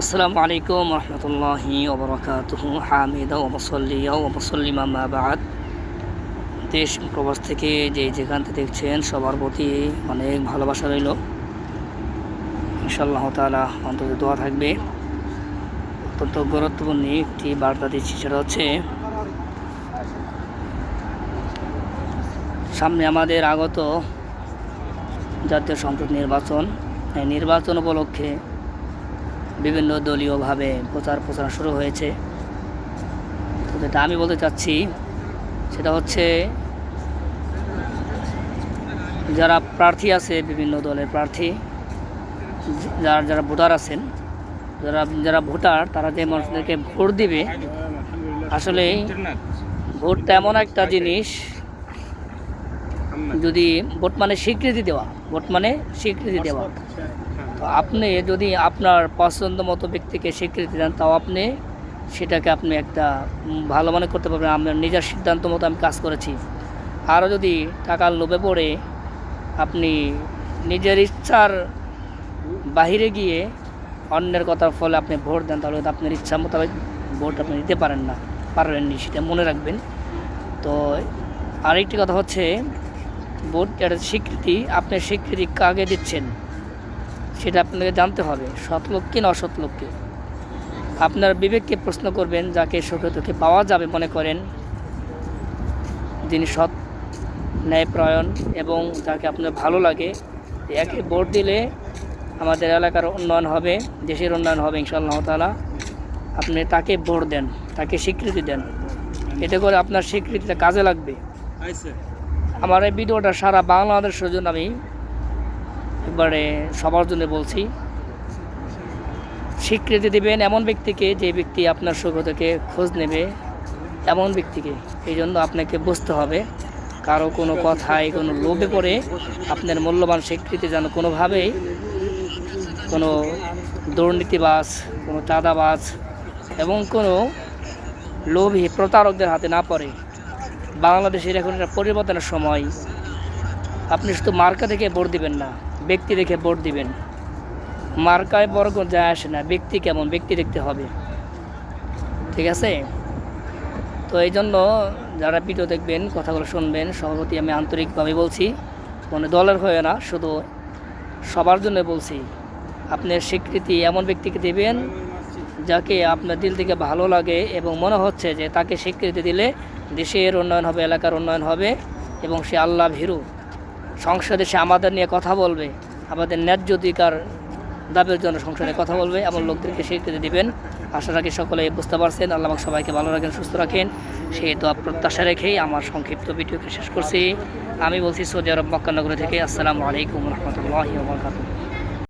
আসসালামু আলাইকুম রহমতুল্লাহি ওবরাকাতুহু হামিদা ওয়া মুসাল্লিয়া ওয়া মুসাল্লিমা মা বাদ। দেশ প্রবাস থেকে যেখান থেকে দেখছেন সবার প্রতি অনেক ভালোবাসা রইল। ইনশাআল্লাহ তাআলা অন্তত দোয়া থাকবে। অত্যন্ত গুরুত্বপূর্ণ একটি বার্তা দিচ্ছি, সেটা হচ্ছে সামনে আমাদের আগত জাতীয় সংসদ নির্বাচন। এই নির্বাচন উপলক্ষে বিভিন্ন দলীয়ভাবে প্রচার শুরু হয়েছে। তো যেটা আমি বলতে চাচ্ছি সেটা হচ্ছে, যারা প্রার্থী আছে, বিভিন্ন দলের প্রার্থী, যারা ভোটার আছেন, যারা ভোটার, তারা যে মানুষদেরকে ভোট দিবে, আসলে ভোটটা এমন একটা জিনিস, যদি ভোট মানে স্বীকৃতি দেওয়া, তো আপনি যদি আপনার পছন্দ মতো ব্যক্তিকে স্বীকৃতি দেন, তাও সেটাকে আপনি একটা ভালো মনে করতে পারবেন, আপনার নিজের সিদ্ধান্ত মতো আমি কাজ করেছি। আরও যদি টাকার লোভে পড়ে আপনি নিজের ইচ্ছার বাহিরে গিয়ে অন্যের কথার ফলে আপনি ভোট দেন, তাহলে আপনার ইচ্ছা মোতাবেক ভোট আপনি দিতে পারবেননি, সেটা মনে রাখবেন। তো আরেকটি কথা হচ্ছে, ভোট একটা স্বীকৃতি, আপনি স্বীকৃতি কাকে দিচ্ছেন সেটা আপনাকে জানতে হবে, সৎ লোককে না অসৎ লোককে। আপনার বিবেককে প্রশ্ন করবেন, যাকে সুখে পাওয়া যাবে মনে করেন, যিনি সৎ, ন্যায়পরায়ণ এবং যাকে আপনার ভালো লাগে, একে ভোট দিলে আমাদের এলাকার উন্নয়ন হবে, দেশের উন্নয়ন হবে ইনশাআল্লাহ তাআলা। আপনি তাকে ভোট দেন, তাকে স্বীকৃতি দেন, এতে করে আপনার স্বীকৃতিটা কাজে লাগবে। আমার এই ভিডিওটা সারা বাংলাদেশের জন্য আমি একবারে সবার জন্য বলছি, স্বীকৃতি দেবেন এমন ব্যক্তিকে, যে ব্যক্তি আপনার সুখ থেকে খোঁজ নেবে, এমন ব্যক্তিকে। এই জন্য আপনাকে বুঝতে হবে, কারো কোনো কথায়, কোনো লোভে পড়ে আপনার মূল্যবান স্বীকৃতি যেন কোনোভাবেই কোনো দুর্নীতিবাজ, কোনো চাঁদাবাজ এবং কোনো লোভী প্রতারকদের হাতে না পড়ে। বাংলাদেশের এখন একটা পরিবর্তনের সময়। আপনি শুধু মার্কা দেখে ভোট দিবেন না, ব্যক্তি দেখে ভোট দিবেন। মার্কায় বড় কোনো যায় আসে না, ব্যক্তি কেমন, ব্যক্তি দেখতে হবে, ঠিক আছে? তো এই জন্য যারা ভিডিও দেখবেন, কথাগুলো শুনবেন, সভাপতি আমি আন্তরিকভাবে বলছি, কোনো দলের হয়ে না, শুধু সবার জন্য বলছি। আপনার স্বীকৃতি এমন ব্যক্তিকে দেবেন যাকে আপনার দিল থেকে ভালো লাগে এবং মনে হচ্ছে যে তাকে স্বীকৃতি দিলে দেশের উন্নয়ন হবে, এলাকার উন্নয়ন হবে এবং সে আল্লাহ ভীরু। সংসদে সে আমাদের নিয়ে কথা বলবে, আমাদের ন্যায্য অধিকার দাবির জন্য সংসদে কথা বলবে, এমন লোকদেরকে স্বীকৃতি দিবেন। আশা রাখি সকলে বুঝতে পারছেন। আল্লাহ সবাইকে ভালো রাখেন, সুস্থ রাখেন, সেই দোয়া প্রত্যাশা রেখেই আমার সংক্ষিপ্ত ভিডিওকে শেষ করছি। আমি বলছি সৌদি আরব মক্কা নগরী থেকে। আসসালামু আলাইকুম রহমতুল্লাহি ওয়া বারাকাতুহু।